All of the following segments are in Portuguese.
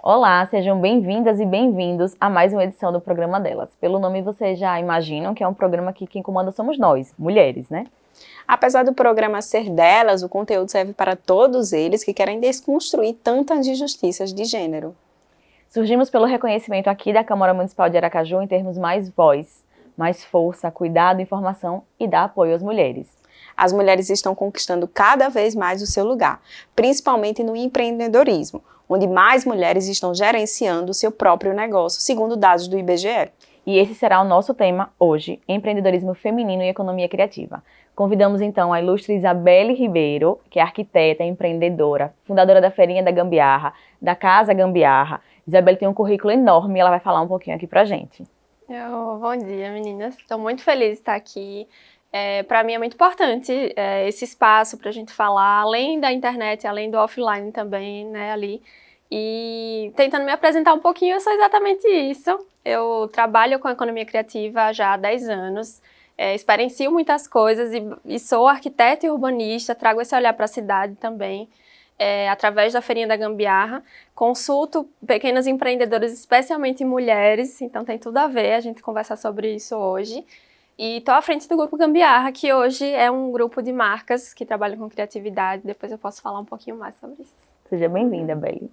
Olá, sejam bem-vindas e bem-vindos a mais uma edição do programa delas. Pelo nome vocês já imaginam que é um programa que quem comanda somos nós, mulheres, né? Apesar do programa ser delas, o conteúdo serve para todos eles que querem desconstruir tantas injustiças de gênero. Surgimos pelo reconhecimento aqui da Câmara Municipal de Aracaju em termos mais voz, mais força, cuidado, informação e dar apoio às mulheres. As mulheres estão conquistando cada vez mais o seu lugar, principalmente no empreendedorismo, onde mais mulheres estão gerenciando o seu próprio negócio, segundo dados do IBGE. E esse será o nosso tema hoje, empreendedorismo feminino e economia criativa. Convidamos então a ilustre Isabelle Ribeiro, que é arquiteta, empreendedora, fundadora da Feirinha da Gambiarra, da Casa Gambiarra. Isabelle tem um currículo enorme e ela vai falar um pouquinho aqui pra gente. Bom dia, meninas. Estou muito feliz de estar aqui. Para mim é muito importante esse espaço para a gente falar, além da internet, além do offline também, né, ali. E tentando me apresentar um pouquinho, eu sou exatamente isso. Eu trabalho com economia criativa já há 10 anos, experiencio muitas coisas e sou arquiteta e urbanista, trago esse olhar para a cidade também, através da Feirinha da Gambiarra. Consulto pequenas empreendedoras, especialmente mulheres, então tem tudo a ver a gente conversar sobre isso hoje. E estou à frente do Grupo Gambiarra, que hoje é um grupo de marcas que trabalham com criatividade. Depois eu posso falar um pouquinho mais sobre isso. Seja bem-vinda, Belle.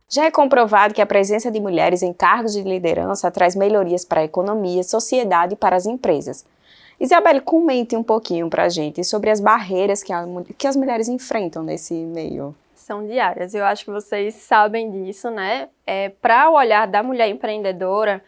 Já é comprovado que a presença de mulheres em cargos de liderança traz melhorias para a economia, sociedade e para as empresas. Isabelle, comente um pouquinho para a gente sobre as barreiras que as mulheres enfrentam nesse meio. São diárias, eu acho que vocês sabem disso, né? Para o olhar da mulher empreendedora,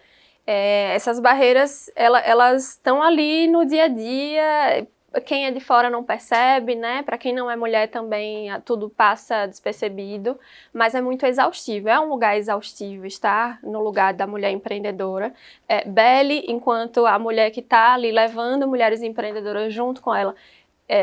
essas barreiras, elas estão ali no dia a dia. Quem é de fora não percebe, né? Para quem não é mulher também, tudo passa despercebido, mas é muito exaustivo, é um lugar exaustivo estar no lugar da mulher empreendedora. Belle, enquanto a mulher que está ali levando mulheres empreendedoras junto com ela,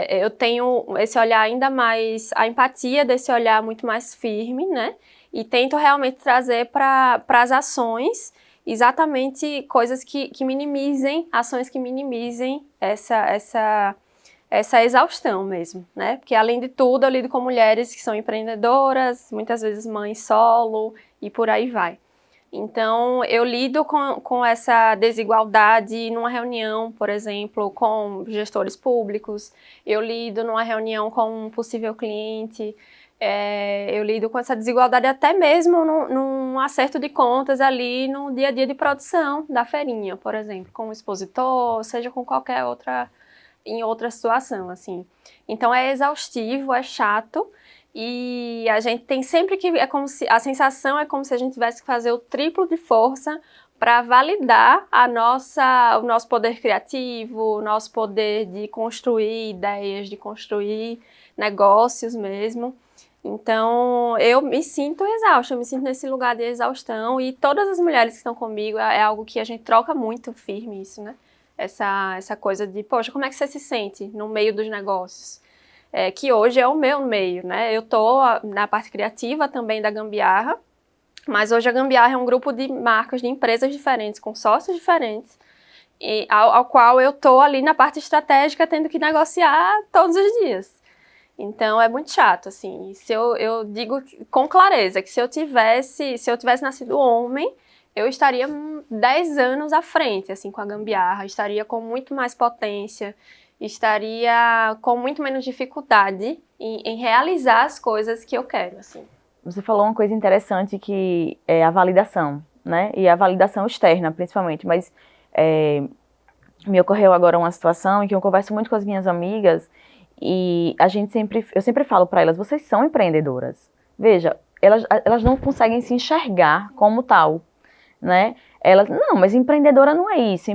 eu tenho esse olhar ainda mais, a empatia desse olhar muito mais firme, né? E tento realmente trazer para as ações exatamente coisas que minimizem, ações que minimizem essa exaustão mesmo, né? Porque além de tudo eu lido com mulheres que são empreendedoras, muitas vezes mães solo e por aí vai. Então, eu lido com essa desigualdade numa reunião, por exemplo, com gestores públicos, eu lido numa reunião com um possível cliente, eu lido com essa desigualdade até mesmo num acerto de contas ali no dia a dia de produção da feirinha, por exemplo, com o expositor, seja com qualquer outra situação, assim. Então, é exaustivo, é chato. E a gente tem sempre que, a sensação é como se a gente tivesse que fazer o triplo de força para validar o nosso poder criativo, o nosso poder de construir ideias, de construir negócios mesmo. Então, eu me sinto exausta, eu me sinto nesse lugar de exaustão e todas as mulheres que estão comigo, é algo que a gente troca muito firme isso, né? Essa coisa de, poxa, como é que você se sente no meio dos negócios? Que hoje é o meu meio, né? Eu estou na parte criativa também da Gambiarra, mas hoje a Gambiarra é um grupo de marcas, de empresas diferentes, com sócios diferentes, e ao qual eu estou ali na parte estratégica tendo que negociar todos os dias. Então é muito chato, assim. Eu digo com clareza que se eu tivesse nascido homem, eu estaria 10 anos à frente, assim, com a Gambiarra, estaria com muito mais potência, estaria com muito menos dificuldade em realizar as coisas que eu quero, assim. Você falou uma coisa interessante que é a validação, né? E a validação externa, principalmente. Mas me ocorreu agora uma situação em que eu converso muito com as minhas amigas e eu sempre falo para elas, vocês são empreendedoras. Veja, elas não conseguem se enxergar como tal, né? Não, mas empreendedora não é isso.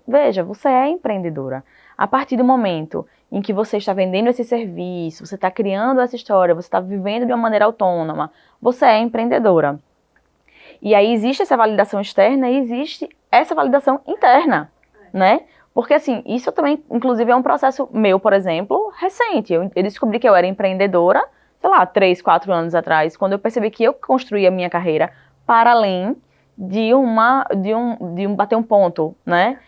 Veja, você é empreendedora. A partir do momento em que você está vendendo esse serviço, você está criando essa história, você está vivendo de uma maneira autônoma, você é empreendedora. E aí existe essa validação externa e existe essa validação interna, né? Porque assim, isso também, inclusive, é um processo meu, por exemplo, recente. Eu descobri que eu era empreendedora, sei lá, 3, 4 anos atrás, quando eu percebi que eu construí a minha carreira para além de bater um ponto, né?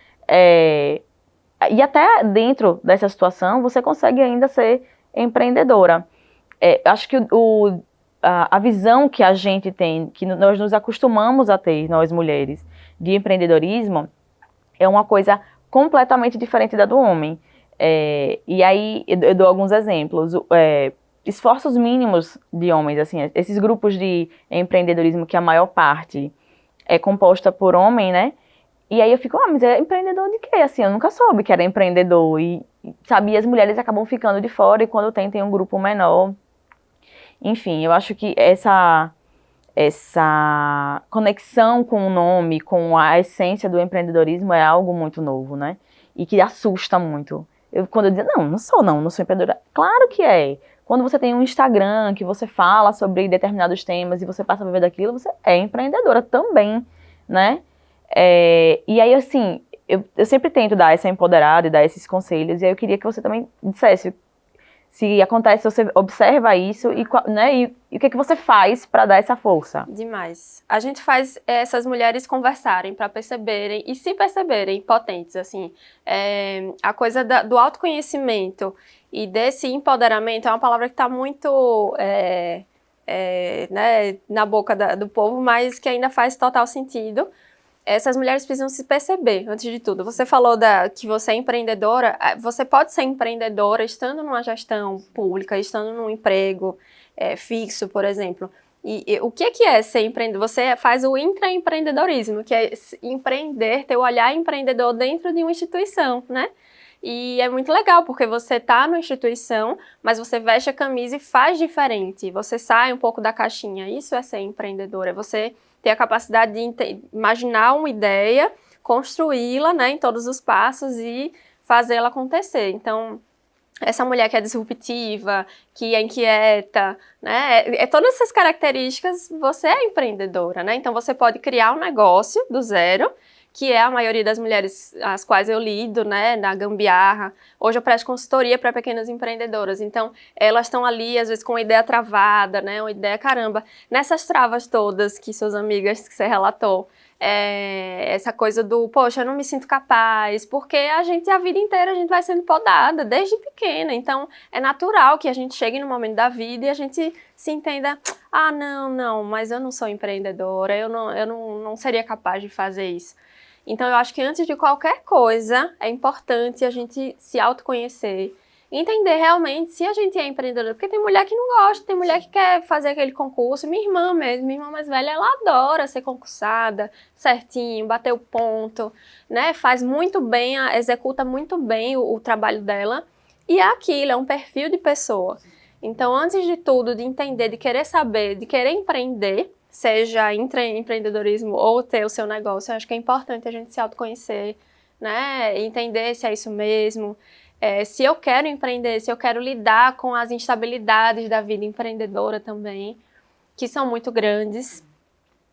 E até dentro dessa situação, você consegue ainda ser empreendedora. acho que a visão que a gente tem, que nós nos acostumamos a ter, nós mulheres, de empreendedorismo, é uma coisa completamente diferente da do homem. E aí eu dou alguns exemplos. Esforços mínimos de homens, assim, esses grupos de empreendedorismo que a maior parte é composta por homem, né? E aí eu fico, mas é empreendedor de quê? Assim, eu nunca soube que era empreendedor. E as mulheres acabam ficando de fora e quando tem um grupo menor. Enfim, eu acho que essa conexão com o nome, com a essência do empreendedorismo é algo muito novo, né? E que assusta muito. Quando eu dizia, não sou empreendedora. Claro que é. Quando você tem um Instagram que você fala sobre determinados temas e você passa a viver daquilo, você é empreendedora também, né? E aí, assim, eu sempre tento dar essa empoderada e dar esses conselhos, e aí eu queria que você também dissesse se acontece, você observa isso né, e o que você faz para dar essa força. Demais. A gente faz essas mulheres conversarem para perceberem e se perceberem potentes, assim. A coisa do autoconhecimento e desse empoderamento é uma palavra que está muito né, na boca do povo, mas que ainda faz total sentido. Essas mulheres precisam se perceber, antes de tudo. Você falou que você é empreendedora, você pode ser empreendedora estando numa gestão pública, estando num emprego fixo, por exemplo. E o que é ser empreendedor? Você faz o intraempreendedorismo, que é empreender, ter o olhar empreendedor dentro de uma instituição, né? E é muito legal, porque você está numa instituição, mas você veste a camisa e faz diferente. Você sai um pouco da caixinha. Isso é ser empreendedora. É você ter a capacidade de imaginar uma ideia, construí-la, né, em todos os passos e fazê-la acontecer. Então, essa mulher que é disruptiva, que é inquieta, né, todas essas características, você é empreendedora, né? Então, você pode criar um negócio do zero, que é a maioria das mulheres às quais eu lido, né, na Gambiarra. Hoje eu presto consultoria para pequenas empreendedoras, então elas estão ali, às vezes, com uma ideia travada, né, uma ideia, caramba, nessas travas todas que suas amigas, que você relatou, essa coisa do, poxa, eu não me sinto capaz, porque a vida inteira a gente vai sendo podada, desde pequena, então é natural que a gente chegue no momento da vida e a gente se entenda, não, mas eu não sou empreendedora, eu não seria capaz de fazer isso. Então, eu acho que antes de qualquer coisa, é importante a gente se autoconhecer, entender realmente se a gente é empreendedora, porque tem mulher que não gosta, tem mulher que quer fazer aquele concurso, minha irmã mais velha, ela adora ser concursada, certinho, bater o ponto, né, faz muito bem, executa muito bem o trabalho dela, e é aquilo, é um perfil de pessoa. Então, antes de tudo, de entender, de querer saber, de querer empreender, seja empreendedorismo ou ter o seu negócio, eu acho que é importante a gente se autoconhecer, né, entender se é isso mesmo, se eu quero empreender, se eu quero lidar com as instabilidades da vida empreendedora também, que são muito grandes.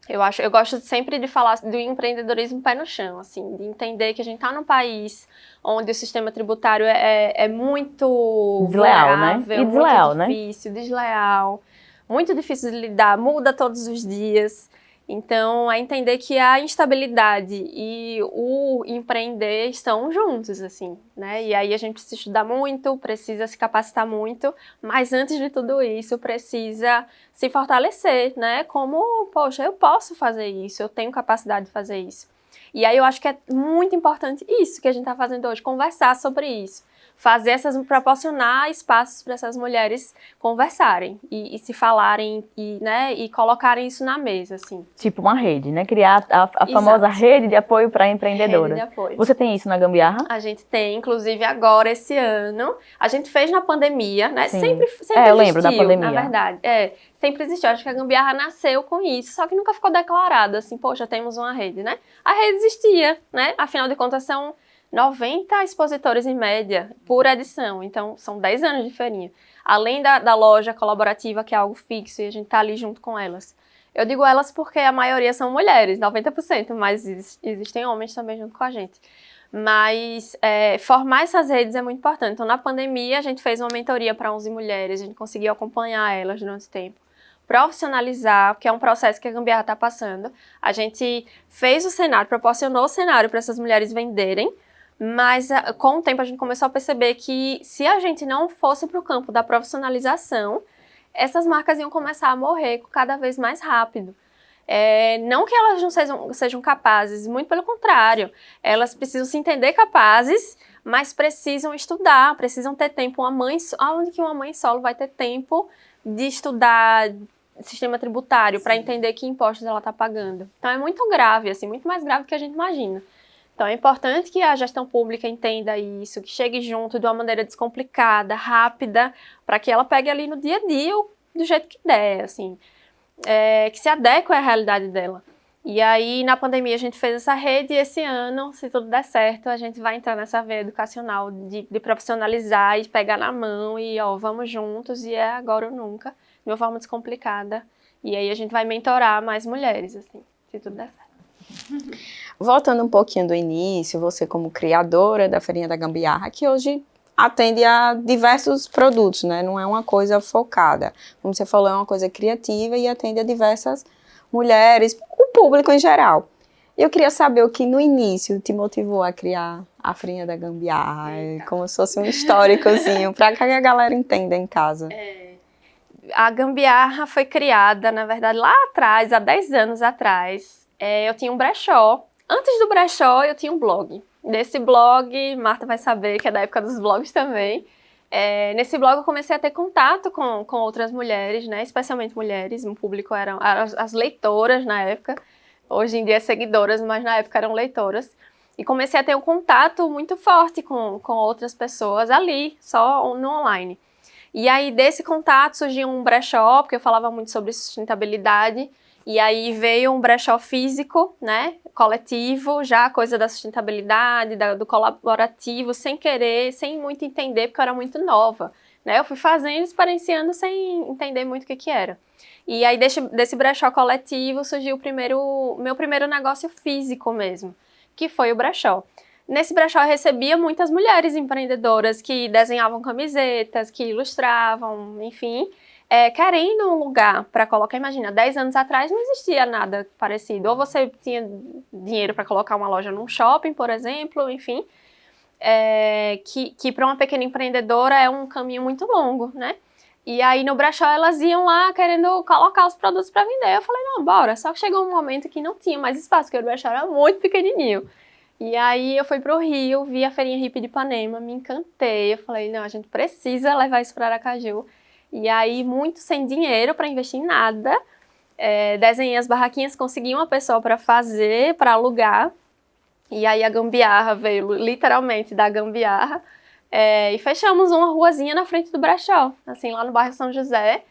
Eu gosto sempre de falar do empreendedorismo pé no chão, assim, de entender que a gente está num país onde o sistema tributário é muito desleal, né? E desleal, muito difícil, desleal, muito difícil de lidar, muda todos os dias. Então, é entender que a instabilidade e o empreender estão juntos, assim, né? E aí a gente precisa estudar muito, precisa se capacitar muito, mas antes de tudo isso, precisa se fortalecer, né? Como, poxa, eu posso fazer isso, eu tenho capacidade de fazer isso. E aí eu acho que é muito importante isso que a gente está fazendo hoje, conversar sobre isso. Proporcionar espaços para essas mulheres conversarem e se falarem e colocarem isso na mesa, assim. Tipo uma rede, né? Criar a famosa rede de apoio para empreendedoras. Rede de apoio. Você tem isso na Gambiarra? A gente tem, inclusive agora esse ano. A gente fez na pandemia, né? Sim. Sempre eu lembro da pandemia. Na verdade. Sempre existiu. Acho que a Gambiarra nasceu com isso, só que nunca ficou declarado assim, poxa, temos uma rede, né? A rede existia, né? Afinal de contas, são 90 expositores em média por edição, então são 10 anos de feirinha. Além da loja colaborativa, que é algo fixo, e a gente tá ali junto com elas. Eu digo elas porque a maioria são mulheres, 90%, mas existem homens também junto com a gente. Mas formar essas redes é muito importante. Então, na pandemia, a gente fez uma mentoria para 11 mulheres, a gente conseguiu acompanhar elas durante o tempo. Profissionalizar, que é um processo que a Gambiarra está passando. A gente fez o cenário, proporcionou o cenário para essas mulheres venderem, mas com o tempo a gente começou a perceber que se a gente não fosse para o campo da profissionalização, essas marcas iam começar a morrer cada vez mais rápido. Não que elas não sejam capazes, muito pelo contrário, elas precisam se entender capazes, mas precisam estudar, precisam ter tempo. Aonde que uma mãe solo vai ter tempo de estudar sistema tributário para entender que impostos ela está pagando? Então é muito grave, assim, muito mais grave do que a gente imagina. Então é importante que a gestão pública entenda isso, que chegue junto de uma maneira descomplicada, rápida, para que ela pegue ali no dia a dia do jeito que der, assim, que se adeque à realidade dela. E aí, na pandemia, a gente fez essa rede e esse ano, se tudo der certo, a gente vai entrar nessa veia educacional de profissionalizar e pegar na mão e, vamos juntos, e é agora ou nunca, de uma forma descomplicada. E aí a gente vai mentorar mais mulheres, assim, se tudo der certo. Voltando um pouquinho do início, você como criadora da Feirinha da Gambiarra, que hoje atende a diversos produtos, né? Não é uma coisa focada. Como você falou, é uma coisa criativa e atende a diversas mulheres, o público em geral. Eu queria saber o que no início te motivou a criar a Feirinha da Gambiarra, como se fosse um históricozinho, para que a galera entenda em casa. A Gambiarra foi criada, na verdade, lá atrás, há 10 anos atrás. Eu tinha um brechó. Antes do brechó, eu tinha um blog. Nesse blog, Marta vai saber que é da época dos blogs também. Nesse blog eu comecei a ter contato com outras mulheres, né? Especialmente mulheres. O público eram as leitoras na época. Hoje em dia seguidoras, mas na época eram leitoras. E comecei a ter um contato muito forte com outras pessoas ali, só no online. E aí desse contato surgiu um brechó, porque eu falava muito sobre sustentabilidade. E aí veio um brechó físico, né, coletivo, já a coisa da sustentabilidade, do colaborativo, sem querer, sem muito entender, porque eu era muito nova, né, eu fui fazendo, experienciando sem entender muito o que era. E aí desse brechó coletivo surgiu meu primeiro negócio físico mesmo, que foi o brechó. Nesse brechó eu recebia muitas mulheres empreendedoras que desenhavam camisetas, que ilustravam, enfim, querendo um lugar para colocar. Imagina, 10 anos atrás não existia nada parecido. Ou você tinha dinheiro para colocar uma loja num shopping, por exemplo, enfim, que para uma pequena empreendedora é um caminho muito longo, né? E aí no brechó elas iam lá querendo colocar os produtos para vender. Eu falei, não, bora. Só que chegou um momento que não tinha mais espaço, porque o brechó era muito pequenininho. E aí eu fui pro Rio, vi a Feirinha Hippie de Ipanema, me encantei. Eu falei, não, a gente precisa levar isso para Aracaju. E aí, muito sem dinheiro para investir em nada, desenhei as barraquinhas, consegui uma pessoa para fazer, para alugar. E aí a gambiarra veio literalmente da gambiarra. E fechamos uma ruazinha na frente do brechó, assim, lá no bairro São José,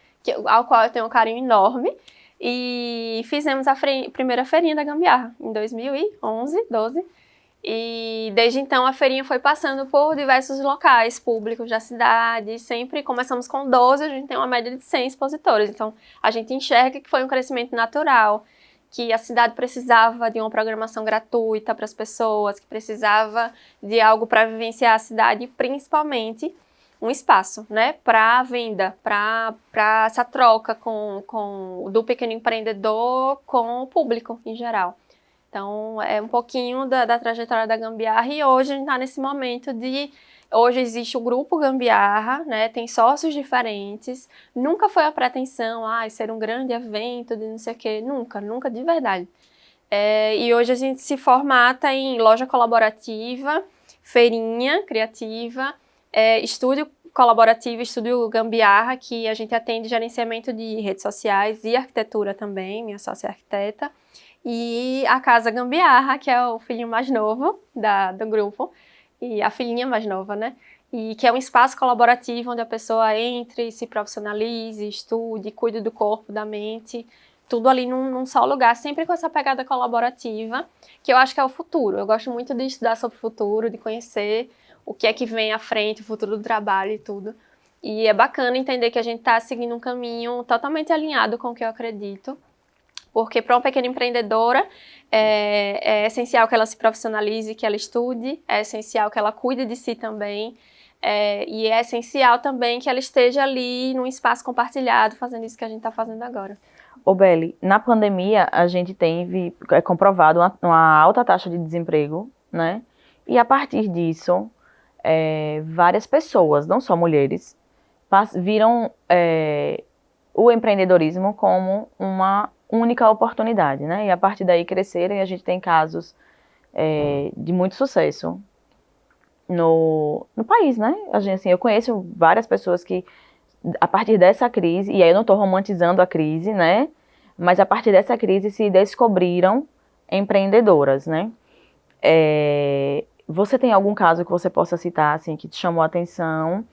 ao qual eu tenho um carinho enorme. E fizemos a primeira feirinha da gambiarra, em 2011, 12. E desde então a feirinha foi passando por diversos locais públicos da cidade, sempre começamos com 12, a gente tem uma média de 100 expositores, então a gente enxerga que foi um crescimento natural, que a cidade precisava de uma programação gratuita para as pessoas, que precisava de algo para vivenciar a cidade e principalmente um espaço, né, para venda, para essa troca do pequeno empreendedor com o público em geral. Então, é um pouquinho da trajetória da Gambiarra e hoje a gente está nesse momento hoje existe o grupo Gambiarra, né, tem sócios diferentes, nunca foi a pretensão, ser um grande evento de não sei o quê, nunca de verdade. E hoje a gente se formata em loja colaborativa, feirinha criativa, estúdio colaborativo, estúdio Gambiarra, que a gente atende gerenciamento de redes sociais e arquitetura também, minha sócia é arquiteta. E a Casa Gambiarra, que é o filhinho mais novo do grupo, e a filhinha mais nova, né? E que é um espaço colaborativo onde a pessoa entre, se profissionalize, estude, cuide do corpo, da mente, tudo ali num só lugar, sempre com essa pegada colaborativa, que eu acho que é o futuro. Eu gosto muito de estudar sobre o futuro, de conhecer o que é que vem à frente, o futuro do trabalho e tudo. E é bacana entender que a gente está seguindo um caminho totalmente alinhado com o que eu acredito. Porque para uma pequena empreendedora é essencial que ela se profissionalize, que ela estude, é essencial que ela cuide de si também, e é essencial também que ela esteja ali num espaço compartilhado, fazendo isso que a gente está fazendo agora. Ô Beli, na pandemia a gente teve comprovado uma alta taxa de desemprego, né? E a partir disso, várias pessoas, não só mulheres, viram o empreendedorismo como uma única oportunidade, né? E a partir daí crescerem, a gente tem casos de muito sucesso no país, né? A gente, assim, eu conheço várias pessoas que, a partir dessa crise, e aí eu não estou romantizando a crise, né? Mas a partir dessa crise se descobriram empreendedoras, né? Você tem algum caso que você possa citar, assim, que te chamou a atenção?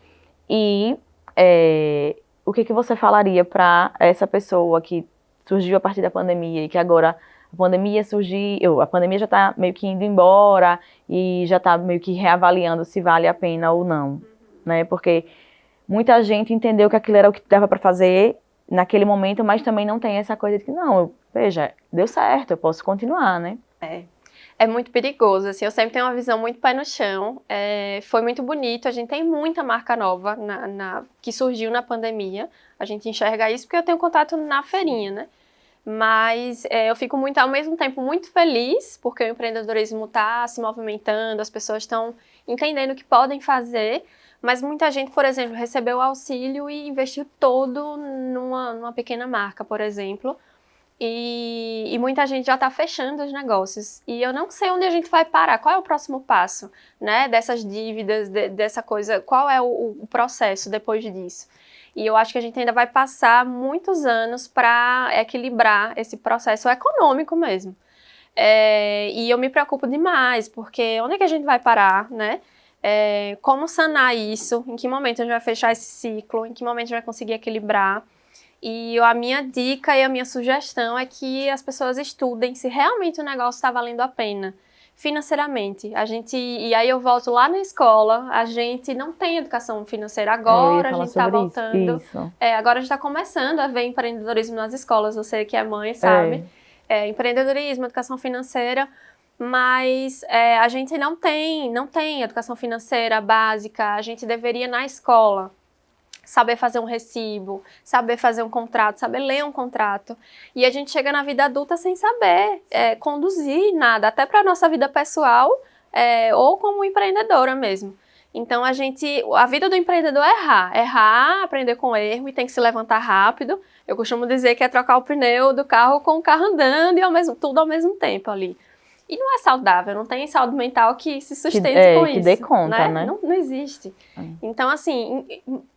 E o que você falaria para essa pessoa que surgiu a partir da pandemia e que agora a pandemia surgiu, a pandemia já está meio que indo embora e já está meio que reavaliando se vale a pena ou não, né? Porque muita gente entendeu que aquilo era o que dava para fazer naquele momento, mas também não tem essa coisa de que, não, veja, deu certo, eu posso continuar, né? É muito perigoso, assim, eu sempre tenho uma visão muito pé no chão, foi muito bonito, a gente tem muita marca nova que surgiu na pandemia, a gente enxerga isso porque eu tenho contato na feirinha, né? Mas eu fico muito, ao mesmo tempo, muito feliz, porque o empreendedorismo está se movimentando, as pessoas estão entendendo o que podem fazer, mas muita gente, por exemplo, recebeu o auxílio e investiu todo numa pequena marca, por exemplo, e muita gente já está fechando os negócios. E eu não sei onde a gente vai parar, qual é o próximo passo, né, dessas dívidas, dessa coisa, qual é o processo depois disso. E eu acho que a gente ainda vai passar muitos anos para equilibrar esse processo econômico mesmo. E eu me preocupo demais, porque onde é que a gente vai parar, né? Como sanar isso? Em que momento a gente vai fechar esse ciclo? Em que momento a gente vai conseguir equilibrar? E a minha dica e a minha sugestão é que as pessoas estudem se realmente o negócio está valendo a pena. Financeiramente, e aí eu volto lá na escola, a gente não tem educação financeira agora, a gente está voltando, agora a gente está começando a ver empreendedorismo nas escolas, você que é mãe sabe, empreendedorismo, educação financeira, mas a gente não tem educação financeira básica, a gente deveria na escola saber fazer um recibo, saber fazer um contrato, saber ler um contrato. E a gente chega na vida adulta sem saber conduzir nada, até para a nossa vida pessoal ou como empreendedora mesmo. Então a vida do empreendedor é errar, aprender com erro e tem que se levantar rápido. Eu costumo dizer que é trocar o pneu do carro com o carro andando e tudo ao mesmo tempo ali. E não é saudável, não tem saúde mental que se sustente com isso. Que dê conta, né? Não existe. Então, assim,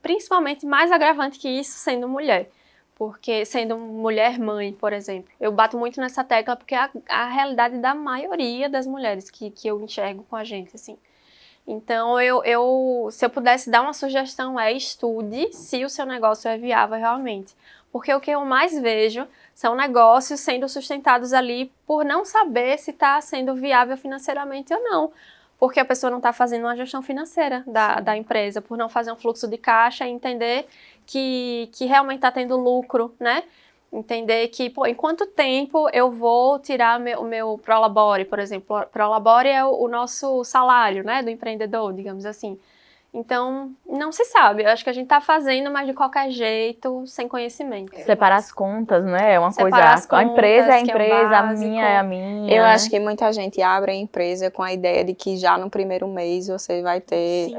principalmente mais agravante que isso sendo mulher. Porque sendo mulher mãe, por exemplo. Eu bato muito nessa tecla porque é a realidade da maioria das mulheres que eu enxergo com a gente, assim. Então, se eu pudesse dar uma sugestão estude se o seu negócio é viável realmente. Porque o que eu mais vejo são negócios sendo sustentados ali por não saber se está sendo viável financeiramente ou não. Porque a pessoa não está fazendo uma gestão financeira da empresa, por não fazer um fluxo de caixa e entender que realmente está tendo lucro, né? Entender que, em quanto tempo eu vou tirar o meu Prolabore, por exemplo. Prolabore é o nosso salário, né, do empreendedor, digamos assim. Então, não se sabe. Eu acho que a gente tá fazendo, mas de qualquer jeito, sem conhecimento. Separar as contas, né? É uma coisa. A empresa é a empresa, a minha é a minha. Eu acho que muita gente abre a empresa com a ideia de que já no primeiro mês você vai ter,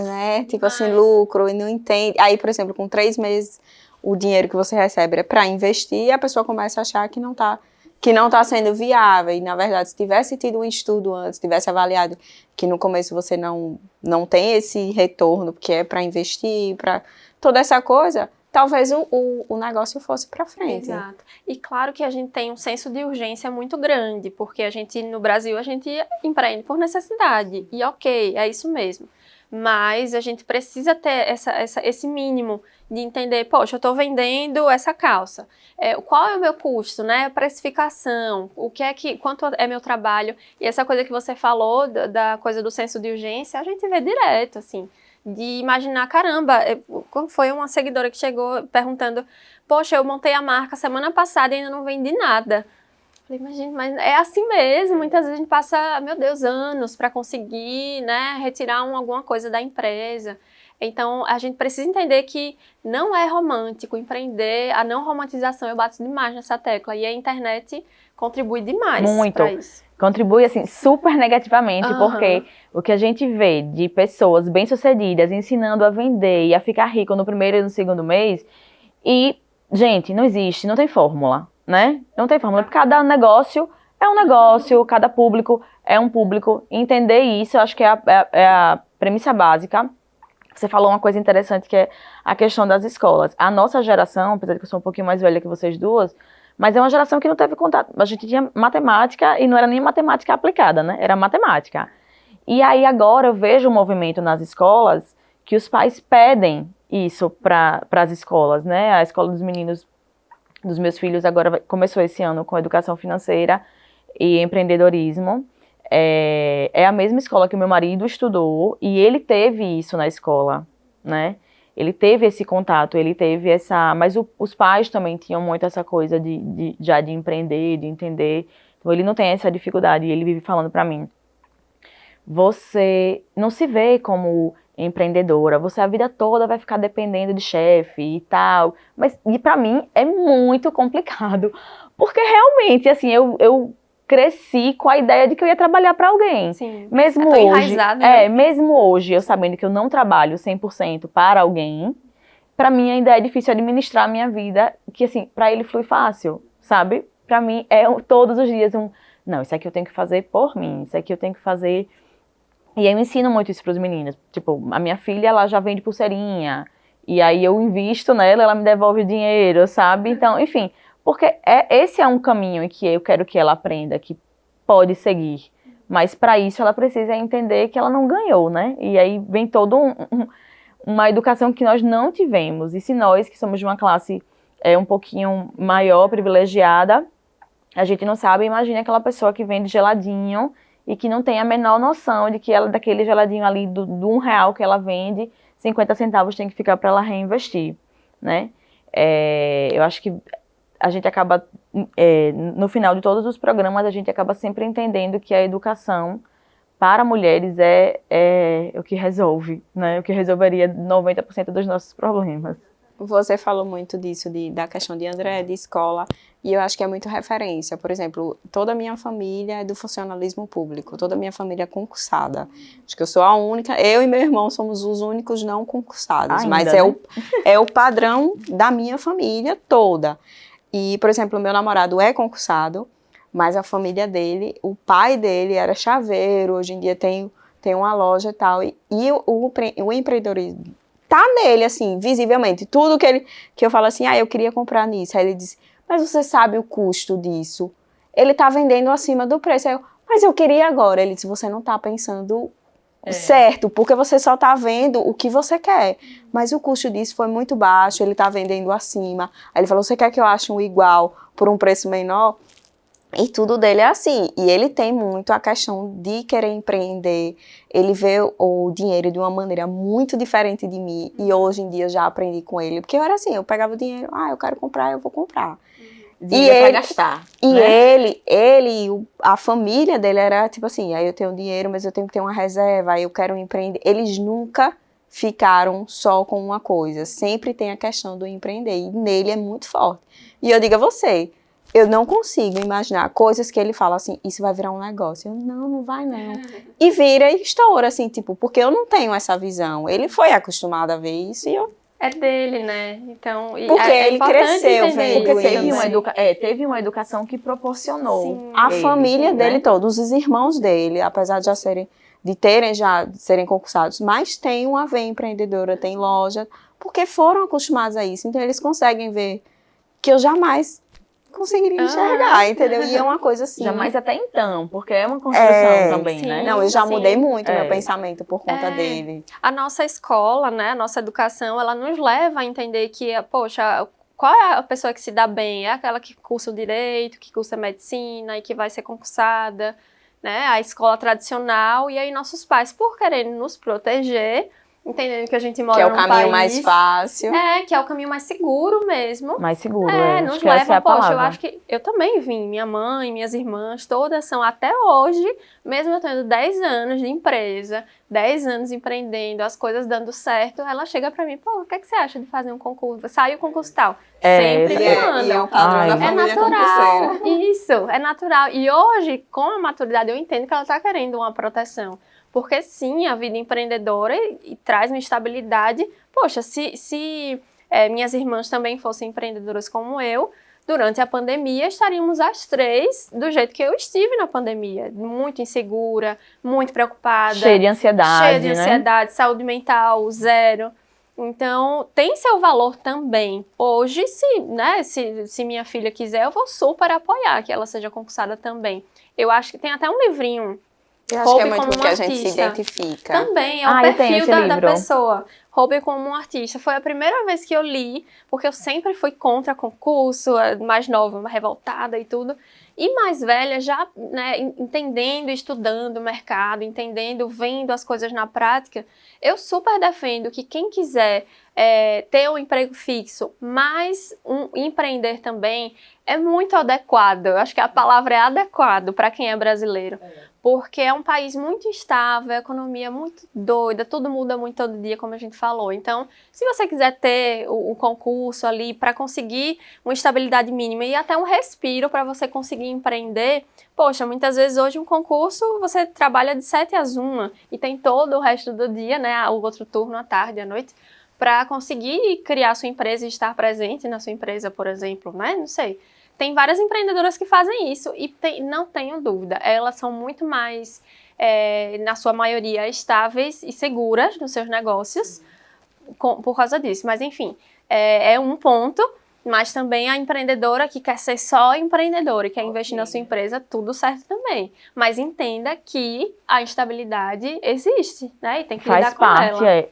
né? Tipo assim, lucro e não entende. Aí, por exemplo, com 3 meses, o dinheiro que você recebe é para investir e a pessoa começa a achar que não tá sendo viável. E, na verdade, se tivesse tido um estudo antes, tivesse avaliado que no começo você não tem esse retorno, porque é para investir, para toda essa coisa, talvez o negócio fosse para frente. Exato. E claro que a gente tem um senso de urgência muito grande, porque no Brasil, a gente empreende por necessidade. E ok, é isso mesmo. Mas a gente precisa ter esse mínimo de entender, poxa, eu estou vendendo essa calça. Qual é o meu custo, né? Precificação, quanto é meu trabalho. E essa coisa que você falou, da coisa do senso de urgência, a gente vê direto, assim, de imaginar, caramba, foi uma seguidora que chegou perguntando, poxa, eu montei a marca semana passada e ainda não vendi nada. Falei, imagina, mas é assim mesmo, muitas vezes a gente passa, meu Deus, anos para conseguir, né, retirar alguma coisa da empresa. Então, a gente precisa entender que não é romântico empreender, a não romantização, eu bato demais nessa tecla, e a internet contribui demais para isso. Contribui, assim, super negativamente, porque o que a gente vê de pessoas bem-sucedidas ensinando a vender e a ficar rico no primeiro e no segundo mês, E, gente, não existe, não tem fórmula, né? Não tem fórmula, porque cada negócio é um negócio, cada público é um público. Entender isso, eu acho que é a premissa básica. Você falou uma coisa interessante, que é a questão das escolas. A nossa geração, apesar de que eu sou um pouquinho mais velha que vocês duas, mas é uma geração que não teve contato. A gente tinha matemática, e não era nem matemática aplicada, né? Era matemática. E aí agora eu vejo um movimento nas escolas que os pais pedem isso para as escolas, né? A escola dos meninos, dos meus filhos, agora começou esse ano com educação financeira e empreendedorismo. É a mesma escola que o meu marido estudou e ele teve isso na escola, né? Ele teve esse contato, ele teve essa... Mas os pais também tinham muito essa coisa já de empreender, de entender. Então ele não tem essa dificuldade e ele vive falando para mim: você não se vê como empreendedora, você a vida toda vai ficar dependendo de chefe e tal. Mas, e pra mim, é muito complicado, porque realmente, assim, eu cresci com a ideia de que eu ia trabalhar pra alguém. Sim, Mesmo tão hoje, enraizado, né? mesmo hoje, eu sabendo que eu não trabalho 100% para alguém, pra mim ainda é difícil administrar a minha vida, que assim, pra ele flui fácil, sabe? Pra mim todos os dias não, isso aqui eu tenho que fazer por mim, isso aqui eu tenho que fazer. E eu ensino muito isso para os meninos. Tipo, a minha filha, ela já vende pulseirinha. E aí eu invisto nela, ela me devolve o dinheiro, sabe? Então, enfim, porque esse é um caminho em que eu quero que ela aprenda, que pode seguir. Mas para isso ela precisa entender que ela não ganhou, né? E aí vem toda uma educação que nós não tivemos. E se nós, que somos de uma classe um pouquinho maior, privilegiada, a gente não sabe, imagine aquela pessoa que vende geladinho e que não tem a menor noção de que ela, daquele geladinho ali do R$1 que ela vende, 50 centavos tem que ficar para ela reinvestir, né? Eu acho que a gente acaba, no final de todos os programas, a gente acaba sempre entendendo que a educação para mulheres é o que resolve, né? O que resolveria 90% dos nossos problemas. Você falou muito disso, da questão de André, de escola, e eu acho que é muito referência. Por exemplo, toda a minha família é do funcionalismo público, toda a minha família é concursada. Acho que eu sou a única, eu e meu irmão somos os únicos não concursados, Ainda, mas né? é o padrão da minha família toda. E, por exemplo, o meu namorado é concursado, mas a família dele, o pai dele era chaveiro, hoje em dia tem uma loja e tal, e o empreendedorismo tá nele, assim, visivelmente. Tudo que eu falo assim, eu queria comprar nisso. Aí ele diz, mas você sabe o custo disso? Ele tá vendendo acima do preço. Aí mas eu queria agora. Ele disse, você não tá pensando certo, porque você só tá vendo o que você quer. Mas o custo disso foi muito baixo, ele tá vendendo acima. Aí ele falou, você quer que eu ache um igual por um preço menor? E tudo dele é assim, e ele tem muito a questão de querer empreender, ele vê o dinheiro de uma maneira muito diferente de mim, e hoje em dia eu já aprendi com ele, porque eu era assim, eu pegava o dinheiro, eu quero comprar, eu vou comprar. Dinheiro pra gastar. E né? a família dele era tipo assim, aí eu tenho dinheiro, mas eu tenho que ter uma reserva, aí eu quero empreender. Eles nunca ficaram só com uma coisa, sempre tem a questão do empreender, e nele é muito forte. E eu digo a você, eu não consigo imaginar coisas que ele fala assim, isso vai virar um negócio. Eu, não vai não. E vira e estoura, assim, tipo, porque eu não tenho essa visão. Ele foi acostumado a ver isso e eu... É dele, né? Então, Porque ele cresceu vendo porque teve uma educação que proporcionou. Sim. A ele, família né? dele todos, os irmãos dele, apesar de serem concursados, mas tem uma veia empreendedora, tem loja, porque foram acostumados a isso. Então eles conseguem ver que eu jamais conseguiria enxergar, entendeu? E é uma coisa assim... Jamais até então, porque é uma construção também, sim. né? Não, eu já Sim. mudei muito meu pensamento por conta dele. A nossa escola, né, a nossa educação, ela nos leva a entender que, poxa, qual é a pessoa que se dá bem? É aquela que cursa o direito, que cursa medicina e que vai ser concursada, né? A escola tradicional. E aí nossos pais, por quererem nos proteger, entendendo que a gente mora Que é o num caminho país, mais fácil. que é o caminho mais seguro mesmo. Mais seguro, Nos acho que essa é levam, a poxa, eu palavra. acho que eu também vim, minha mãe, minhas irmãs, todas são até hoje, mesmo eu tendo 10 anos de empresa, 10 anos empreendendo, as coisas dando certo, ela chega pra mim, pô, o que você acha de fazer um concurso? Sai o concurso tal. Sempre me mandam. E é o padrão da família natural, concurseira. isso, é natural. E hoje, com a maturidade, eu entendo que ela tá querendo uma proteção. Porque sim, a vida empreendedora e traz uma estabilidade. Poxa, se minhas irmãs também fossem empreendedoras como eu, durante a pandemia estaríamos as 3 do jeito que eu estive na pandemia, muito insegura, muito preocupada. Cheia de ansiedade, né? Saúde mental, 0. Então, tem seu valor também. Hoje, se minha filha quiser, eu vou super apoiar que ela seja concursada também. Eu acho que tem até um livrinho. Eu acho que é muito porque a gente se identifica. Também, é o perfil da pessoa. Roube como um artista. Foi a primeira vez que eu li, porque eu sempre fui contra concurso, mais nova, revoltada e tudo. E mais velha, já né, entendendo, estudando o mercado, entendendo, vendo as coisas na prática, eu super defendo que quem quiser ter um emprego fixo, mas empreender também, é muito adequado. Eu acho que a palavra é adequado para quem é brasileiro. Porque é um país muito instável, a economia é muito doida, tudo muda muito todo dia, como a gente falou. Então, se você quiser ter o concurso ali para conseguir uma estabilidade mínima e até um respiro para você conseguir empreender, poxa, muitas vezes hoje um concurso você trabalha de 7 às 1 e tem todo o resto do dia, né, o outro turno à tarde, à noite, para conseguir criar sua empresa e estar presente na sua empresa, por exemplo, né, não sei. Tem várias empreendedoras que fazem isso e não tenho dúvida, elas são muito mais, na sua maioria, estáveis e seguras nos seus negócios por causa disso. Mas, enfim, é um ponto, mas também a empreendedora que quer ser só empreendedora e quer investir na sua empresa, tudo certo também. Mas entenda que a instabilidade existe, né? E tem que lidar com ela. Faz parte.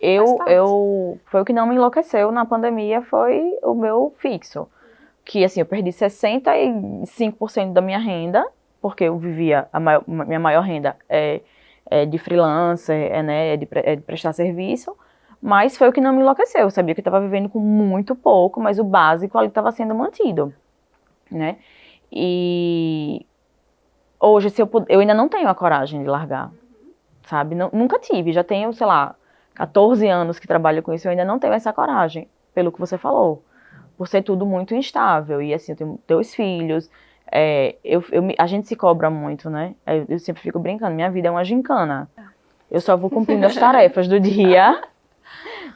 Foi o que não me enlouqueceu na pandemia, foi o meu fixo. Que, assim, eu perdi 65% da minha renda, porque eu vivia, minha maior renda é de freelancer, né, de prestar serviço, mas foi o que não me enlouqueceu. Eu sabia que eu estava vivendo com muito pouco, mas o básico ali estava sendo mantido, né. E hoje, eu ainda não tenho a coragem de largar, sabe, nunca tive, já tenho, sei lá, 14 anos que trabalho com isso, eu ainda não tenho essa coragem, pelo que você falou. Por ser tudo muito instável, e assim, eu tenho 2 filhos, a gente se cobra muito, né, eu sempre fico brincando, minha vida é uma gincana, eu só vou cumprindo as tarefas do dia,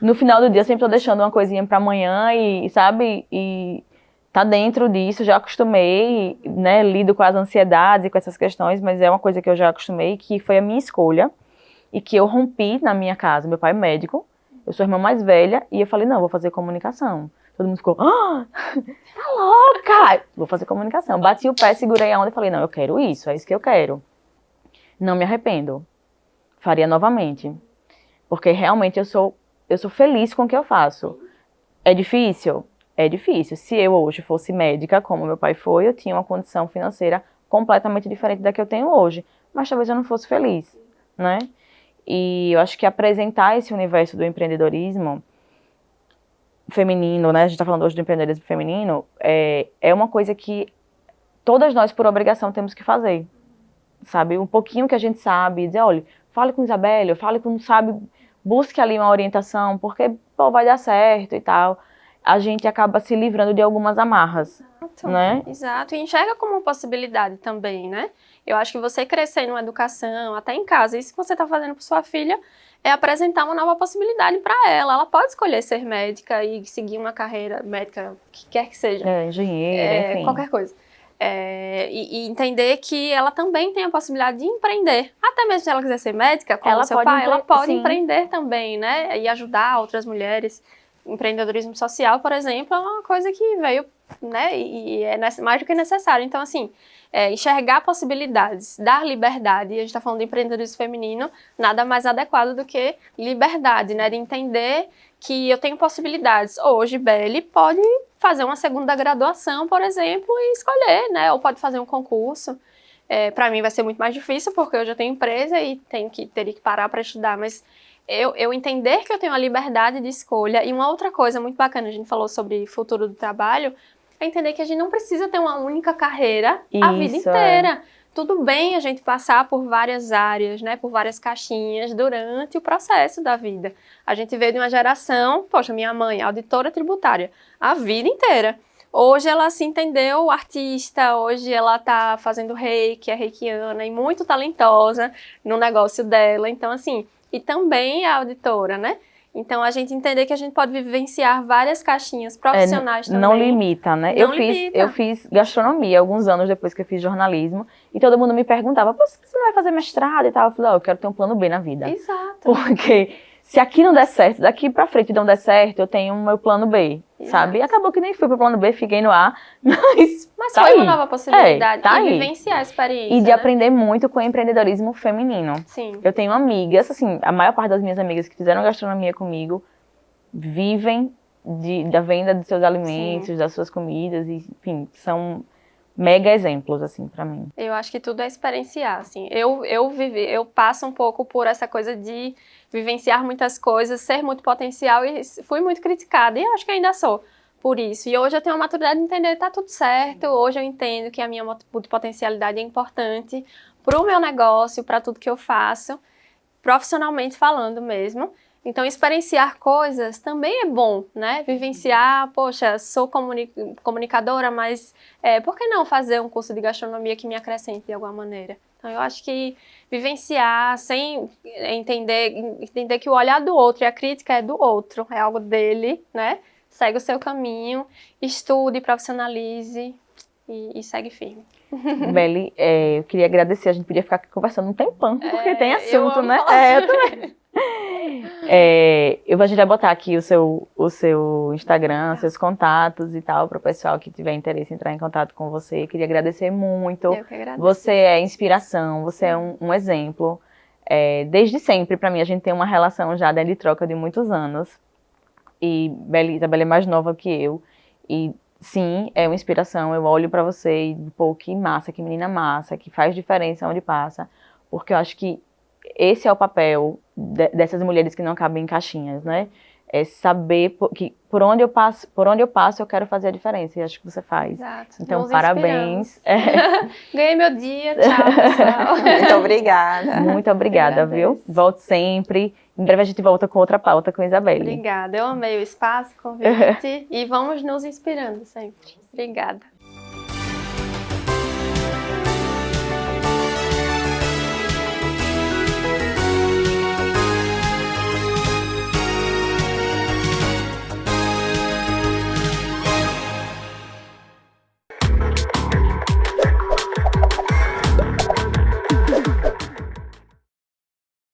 no final do dia eu sempre tô deixando uma coisinha pra amanhã, e sabe, e tá dentro disso, já acostumei, né, lido com as ansiedades e com essas questões, mas é uma coisa que eu já acostumei, que foi a minha escolha, e que eu rompi na minha casa. Meu pai é médico, eu sou a irmã mais velha, e eu falei, não, eu vou fazer comunicação. Todo mundo ficou, tá louca! Vou fazer comunicação. Bati o pé, segurei a onda e falei, não, eu quero isso, é isso que eu quero. Não me arrependo. Faria novamente. Porque realmente eu sou feliz com o que eu faço. É difícil? É difícil. Se eu hoje fosse médica, como meu pai foi, eu tinha uma condição financeira completamente diferente da que eu tenho hoje. Mas talvez eu não fosse feliz, né? E eu acho que apresentar esse universo do empreendedorismo feminino, né, a gente tá falando hoje do empreendedorismo feminino, é uma coisa que todas nós, por obrigação, temos que fazer, sabe, um pouquinho que a gente sabe, dizer, olha, fale com Isabelle, fale com, sabe, busque ali uma orientação, porque, pô, vai dar certo e tal, a gente acaba se livrando de algumas amarras, né? Exato, e enxerga como uma possibilidade também, né? Eu acho que você crescer numa educação, até em casa, isso que você tá fazendo para sua filha, é apresentar uma nova possibilidade para ela. Ela pode escolher ser médica e seguir uma carreira médica, que quer que seja. Engenheira, enfim. Qualquer coisa. E entender que ela também tem a possibilidade de empreender. Até mesmo se ela quiser ser médica, como ela seu pai, ela pode empreender também, né? E ajudar outras mulheres. Empreendedorismo social, por exemplo, é uma coisa que veio, né? E é mais do que necessário. Então, assim, enxergar possibilidades, dar liberdade, e a gente está falando de empreendedorismo feminino, nada mais adequado do que liberdade, né? De entender que eu tenho possibilidades. Hoje, Belle pode fazer uma segunda graduação, por exemplo, e escolher, né? Ou pode fazer um concurso. Para mim vai ser muito mais difícil, porque eu já tenho empresa e teria que parar para estudar, mas eu entender que eu tenho a liberdade de escolha. E uma outra coisa muito bacana, a gente falou sobre futuro do trabalho, é entender que a gente não precisa ter uma única carreira a vida inteira. Tudo bem a gente passar por várias áreas, né, por várias caixinhas durante o processo da vida. A gente veio de uma geração, poxa, minha mãe, auditora tributária, a vida inteira. Hoje ela se entendeu artista, hoje ela tá fazendo reiki, é reikiana e muito talentosa no negócio dela. Então, assim, e também é auditora, né? Então, a gente entender que a gente pode vivenciar várias caixinhas profissionais também. Não limita, né? Não Eu fiz gastronomia alguns anos depois que eu fiz jornalismo, e todo mundo me perguntava, pô, você não vai fazer mestrado e tal? Eu falei, eu quero ter um plano B na vida. Exato. Porque se aqui não der certo, daqui pra frente não der certo, eu tenho o meu plano B, sabe? E acabou que nem fui pro plano B, fiquei no A, Mas tá foi aí. uma nova possibilidade. Tá e aí. vivenciar a experiência, E de né? aprender muito com o empreendedorismo feminino. Sim. Eu tenho amigas, assim, a maior parte das minhas amigas que fizeram gastronomia comigo vivem da venda dos seus alimentos, das suas comidas, e, enfim, são mega exemplos, assim, pra mim. Eu acho que tudo é experienciar, assim. Eu passo um pouco por essa coisa de vivenciar muitas coisas, ser muito potencial, e fui muito criticada, e eu acho que ainda sou por isso. E hoje eu tenho a maturidade de entender que tá tudo certo, hoje eu entendo que a minha multipotencialidade é importante pro meu negócio, para tudo que eu faço, profissionalmente falando mesmo. Então, experienciar coisas também é bom, né? Vivenciar, poxa, sou comunicadora, mas por que não fazer um curso de gastronomia que me acrescente de alguma maneira? Então, eu acho que vivenciar sem entender que o olhar do outro e a crítica é do outro, é algo dele, né? Segue o seu caminho, estude, profissionalize e segue firme. Beli, eu queria agradecer, a gente podia ficar aqui conversando um tempão, porque tem eu assunto, amo né? falar Eu também. A gente vai botar aqui o seu Instagram, seus contatos e tal, para o pessoal que tiver interesse em entrar em contato com você. Queria agradecer muito. Eu que agradeço. Você é inspiração, você é um exemplo. Desde sempre, para mim, a gente tem uma relação já de troca de muitos anos. E Isabela é mais nova que eu. E sim, é uma inspiração. Eu olho para você e, pô, que massa, que menina massa, que faz diferença onde passa. Porque eu acho que esse é o papel dessas mulheres que não cabem em caixinhas, né? É saber que por onde eu passo eu quero fazer a diferença, e acho que você faz. Exato. Então, Nos parabéns. Ganhei meu dia, tchau, pessoal. Muito obrigada. Muito obrigada, viu? Volte sempre. Em breve a gente volta com outra pauta com a Isabelle. Obrigada, eu amei o espaço, o convite e vamos nos inspirando sempre. Obrigada.